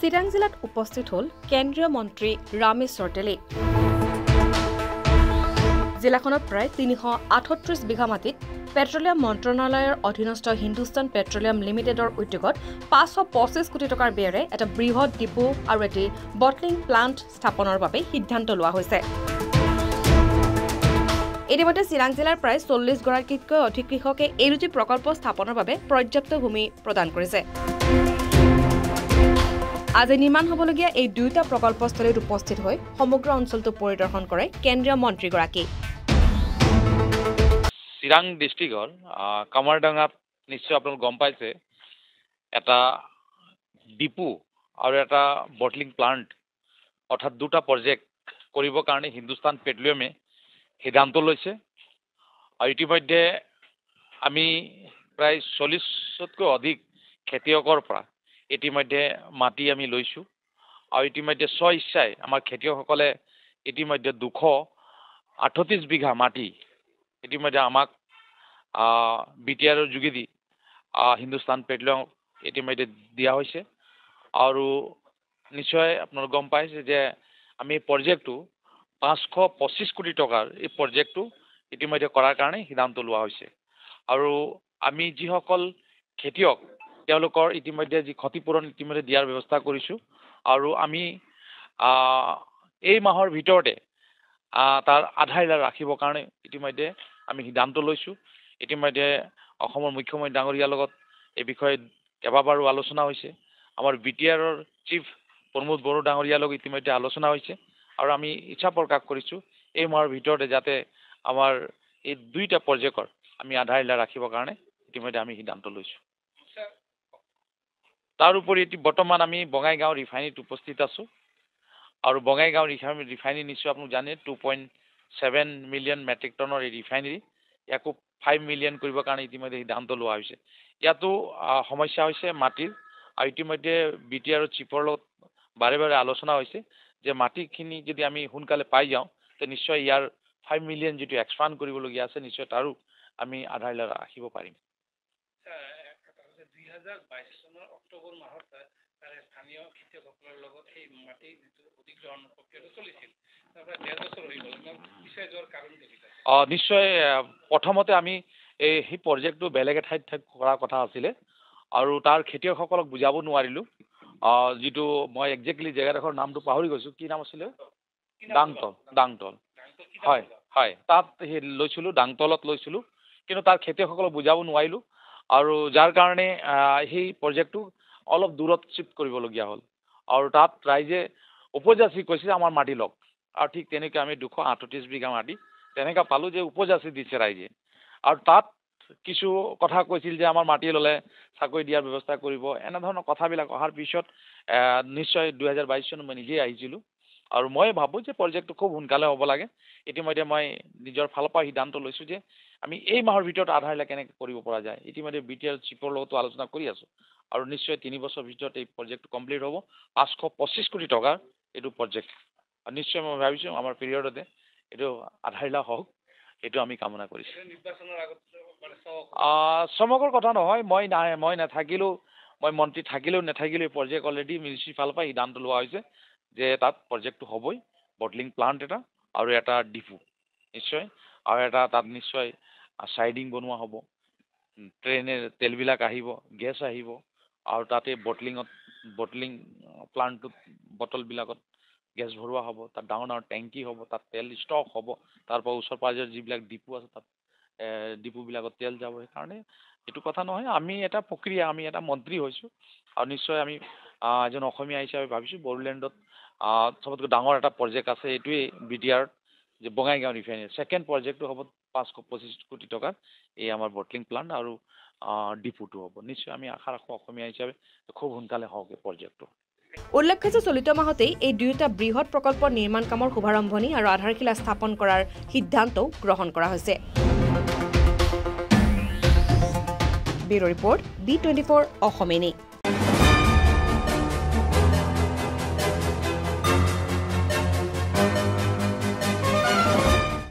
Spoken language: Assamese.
চিৰাং জিলাত উপস্থিত হ'ল কেন্দ্ৰীয় মন্ত্ৰী ৰামেশ্বৰ তেলী। জিলাখনত প্ৰায় ৩৩৮ বিঘা মাটিত পেট্ৰলিয়াম মন্ত্ৰণালয়ৰ অধীনস্থ হিন্দুস্তান পেট্ৰলিয়াম লিমিটেডৰ উদ্যোগত ৫২৫ কোটি টকাৰ ব্যয়েৰে এটা বৃহৎ ডিপো আৰু এটি বটলিং প্লাণ্ট স্থাপনৰ বাবে সিদ্ধান্ত লোৱা হৈছে। ইতিমধ্যে চিৰাং জিলাৰ প্ৰায় ৪০ গৰাকীতকৈ অধিক কৃষকে এই দুটি প্ৰকল্প স্থাপনৰ বাবে পৰ্যাপ্ত ভূমি প্ৰদান কৰিছে। আজি নিৰ্মাণ হ'বলগীয়া এই দুয়োটা প্ৰকল্পস্থলীত উপস্থিত হৈ সমগ্ৰ অঞ্চলটো পৰিদৰ্শন কৰে কেন্দ্ৰীয় মন্ত্ৰীগৰাকী। চিৰাং ডিষ্ট্ৰিক্টৰ কামাৰডাঙ্গাত নিশ্চয় আপোনালোক গম পাইছে এটা ডিপো আৰু এটা বটলিং প্লাণ্ট অৰ্থাৎ দুটা প্ৰজেক্ট কৰিবৰ কাৰণে হিন্দুস্তান পেট্ৰলিয়ামে সিদ্ধান্ত লৈছে। আৰু ইতিমধ্যে আমি প্ৰায় ৪০তকৈ অধিক খেতিয়কৰ পৰা ইতিমধ্যে মাটি আমি লৈছোঁ আৰু ইতিমধ্যে স্বইচ্ছাই আমাৰ খেতিয়কসকলে ইতিমধ্যে ২৩৮ বিঘা মাটি ইতিমধ্যে আমাক BTRৰ যোগেদি হিন্দুস্তান পেট্ৰলিয়াম ইতিমধ্যে দিয়া হৈছে। আৰু নিশ্চয় আপোনালোকে গম পাইছে যে আমি এই প্ৰজেক্টটো ৫২৫ কোটি টকাৰ এই প্ৰজেক্টটো ইতিমধ্যে কৰাৰ কাৰণে সিদ্ধান্ত লোৱা হৈছে। আৰু আমি যিসকল খেতিয়ক তেওঁলোকৰ ইতিমধ্যে যি ক্ষতিপূৰণ ইতিমধ্যে দিয়াৰ ব্যৱস্থা কৰিছোঁ। আৰু আমি এই মাহৰ ভিতৰতে তাৰ আধা ৰাখিবৰ কাৰণে ইতিমধ্যে আমি সিদ্ধান্ত লৈছোঁ। ইতিমধ্যে অসমৰ মুখ্যমন্ত্ৰী ডাঙৰীয়াৰ লগত এই বিষয়ে কেইবাবাৰো আলোচনা হৈছে। আমাৰ BTRৰ চিফ প্ৰমোদ বড়ো ডাঙৰীয়াৰ লগত ইতিমধ্যে আলোচনা হৈছে। আৰু আমি ইচ্ছা প্ৰকাশ কৰিছোঁ এই মাহৰ ভিতৰতে যাতে আমাৰ এই দুইটা প্ৰজেক্টৰ আমি আধা ৰাখিবৰ কাৰণে ইতিমধ্যে আমি সিদ্ধান্ত লৈছোঁ। তাৰ উপৰি বৰ্তমান আমি বঙাইগাঁও ৰিফাইনেৰীত উপস্থিত আছোঁ। আৰু বঙাইগাঁও ৰিফাইনেৰী নিশ্চয় আপোনালোক জানে 2.7 মিলিয়ন মেট্ৰিক টনৰ এই ৰিফাইনেৰী ইয়াকো 5 মিলিয়ন কৰিবৰ কাৰণে ইতিমধ্যে সিদ্ধান্ত লোৱা হৈছে। ইয়াতো সমস্যা হৈছে মাটিৰ। আৰু ইতিমধ্যে BTRৰ চিফৰ লগত বাৰে বাৰে আলোচনা হৈছে যে মাটিখিনি যদি আমি সোনকালে পাই যাওঁ তে নিশ্চয় ইয়াৰ 5 মিলিয়ন যিটো এক্সপাণ্ড কৰিবলগীয়া আছে নিশ্চয় তাৰো আমি আধা ৰাখিব পাৰিম। ২০২২ চনৰ অক্টোবৰ মাহত তাৰে স্থানীয় খেতিয়কসকলৰ লগত সেই মাটি যিটো অধিগ্ৰহণ প্ৰক্ৰিয়াটো চলিছিল তাৰপৰা ১.৫ বছৰ হৈ গ'ল। পিছুৱাই যোৱাৰ কাৰণটো কি? নিশ্চয় প্ৰথমতে আমি সেই প্ৰজেক্টটো বেলেগ এঠাইত কৰাৰ কথা আছিলে আৰু তাৰ খেতিয়কসকলক বুজাব নোৱাৰিলোঁ। যিটো মই একজেক্টলি জেগাডোখৰ নামটো পাহৰি গৈছোঁ, কি নাম আছিলে? ডাংতল। হয় হয়, তাত লৈছিলোঁ, ডাংতলত লৈছিলোঁ। কিন্তু তাৰ খেতিয়কসকলক বুজাব নোৱাৰিলোঁ আৰু যাৰ কাৰণে সেই প্ৰজেক্টটো অলপ দূৰত শ্বিফ্ট কৰিবলগীয়া হ'ল। আৰু তাত ৰাইজে উপযাচি কৈছে আমাৰ মাটি লওক। আৰু ঠিক তেনেকৈ আমি ২৩৮ বিঘা মাটি তেনেকৈ পালোঁ যে উপযাচি দিছে ৰাইজে। আৰু তাত কিছু কথা কৈছিল যে আমাৰ মাটি ল'লে চাকৰি দিয়াৰ ব্যৱস্থা কৰিব। এনেধৰণৰ কথাবিলাক অহাৰ পিছত নিশ্চয় ২০২২ চনত মই নিজেই আহিছিলোঁ। আৰু মই ভাবোঁ যে প্ৰজেক্টটো খুব সোনকালে হ'ব লাগে। ইতিমধ্যে মই নিজৰ ফালৰ পৰা সিদ্ধান্ত লৈছোঁ যে আমি এই মাহৰ ভিতৰত আধা কেনেকৈ কৰিব পৰা যায়। ইতিমধ্যে BTR চিফৰ লগতো আলোচনা কৰি আছোঁ। আৰু নিশ্চয় 3 বছৰৰ ভিতৰত এই প্ৰজেক্টটো কমপ্লিট হ'ব। ৫২৫ কোটি টকাৰ এইটো প্ৰজেক্ট। আৰু নিশ্চয় মই ভাবিছোঁ আমাৰ পিৰিয়ডতে এইটো আধা হওক, এইটো আমি কামনা কৰিছোঁ। চমকৰ কথা নহয়, মই নাথাকিলেও, মই মন্ত্ৰী থাকিলেও নাথাকিলেও এই প্ৰজেক্ট অলৰেডি মিউনিচিপালৰ পৰা সিদ্ধান্ত লোৱা হৈছে যে তাত প্ৰজেক্টটো হ'বই। বটলিং প্লাণ্ট এটা আৰু এটা ডিপো নিশ্চয়, আৰু এটা তাত নিশ্চয় চাইডিং বনোৱা হ'ব। ট্ৰেইনেৰে তেলবিলাক আহিব, গেছ আহিব। আৰু তাতে বটলিং প্লাণ্টটোত বটলবিলাকত গেছ ভৰোৱা হ'ব। তাত ডাঙৰ ডাঙৰ টেংকি হ'ব, তাত তেল ষ্টক হ'ব। তাৰপৰা ওচৰ পাঁজৰ যিবিলাক ডিপো আছে তাত ডিপোবিলাকত তেল যাব। সেইকাৰণে এইটো কথা নহয়, আমি এটা প্ৰক্ৰিয়া, আমি এটা মন্ত্ৰী হৈছোঁ। আৰু নিশ্চয় আমি এজন অসমীয়া হিচাপে ভাবিছোঁ বড়োলেণ্ডত চবতকৈ ডাঙৰ এটা প্ৰজেক্ট আছে, এইটোৱেই BTR যে বঙাইগাঁও ৰিফাইনেৰী। ছেকেণ্ড প্ৰজেক্টটো হ'ব ৫২৫ কোটি টকাৰ এই আমাৰ বটলিং প্লাণ্ট আৰু ডিপোটো হ'ব। নিশ্চয় আমি আশা ৰাখোঁ অসমীয়া হিচাপে খুব সোনকালে হওক এই প্ৰজেক্টটো। উল্লেখ্য যে চলিত মাহতেই এই দুয়োটা বৃহৎ প্ৰকল্পৰ নিৰ্মাণ কামৰ শুভাৰম্ভণি আৰু আধাৰশিলা স্থাপন কৰাৰ সিদ্ধান্তও গ্ৰহণ কৰা হৈছে। ব্যুৰ' ৰিপৰ্ট B24 অসমীয়া।